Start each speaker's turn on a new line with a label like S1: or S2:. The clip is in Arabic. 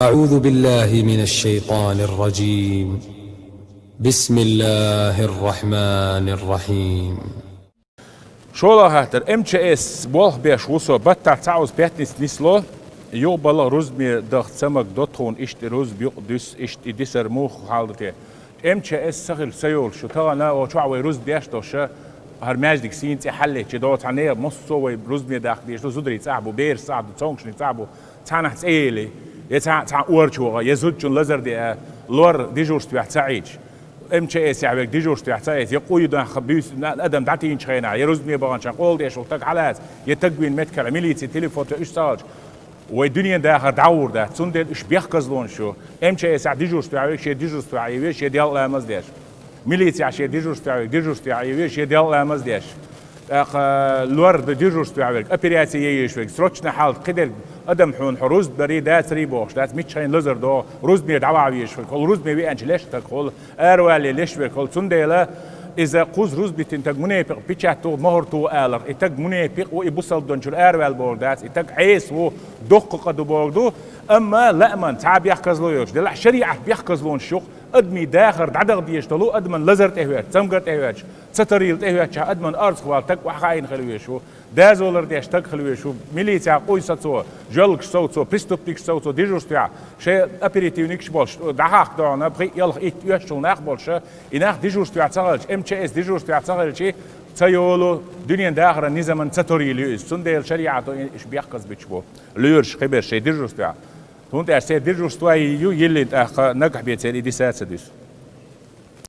S1: أعوذ بالله من الشيطان الرجيم. بسم الله الرحمن الرحيم.
S2: شولا هاتر MCS بوه بيش وصو بطر تعوز بيتنس نسلو يو بلا روزمي دخت سمك دوتون اشت روز بيقدس اشت ديسر موخ حالته MCS سخل سيول شو تانا او شعوي روز بيش دوشا هرماجدك سينتي حلي چه دوت عنيه مصوي روزمي داخل ديش دو زدري تعبو بير صعب تونشني تعبو تانا تسيلي يتاع اورچوغا يزوجون لزر دي لور ديجورست بيحتاج MCS يعبك ديجورست بيحتاج يقوي ده خبيس ادم دعتين شخينا يروزمي بغانش قول ديش وتك حالات يتقوين متكل ميليتي تليفون اشتاج والدنيا ده دعور ده تندل ايش بيحكزلون شو MCS ديجورست بيعبك شي ديجورست بيعبك شي ديال لامز ديش ميليتي عشان ديجورست بيعبك ديجورست بيعبك شي ديال لامز ديش لور ديجورست بيعبك ابيرياتي يشوك سروتشنا حال قدر ادم حون حروز بريدات ريبوش دات ميتشين لزر دو روز مي دعواويش كل روز مي انش ليش تقول اروالي ليش كل تنديلا اذا قوز روز بتنتج منافق بيتشاتو مهرتو الر اتج منافق ويبوصل دونجر اروال بوردات اتج عيس و دقق دو بوردو اما لا من تعب يحكز لوش دلع شريعه بيحكز لون شوق ادمي داخر دعدغ ديشتلو ادمن لزر تهوات تمغر تهوات ستريل تهوات ادمن ارز خوالتك وحاين خلويشو دازولر ديش تك خلويشو ميليتيا قوي ساتسو جلك سوتسو بريستوبتيك سوتسو ديجوستيا شي ابيريتيونيك بولش دحاق دونا بخي يلا يشتل ناخ بولش يناخ ديجوستيا تسالج MCS ديجوستيا تسالج شي تيولو دنيا داخر نظام ستريل سندل شريعه ايش بيحكز بتشبو لورش خبر شي ديجوستيا هونت ارسي ديجوستوا يو يلي نجح بيتسالي دي ساتسدس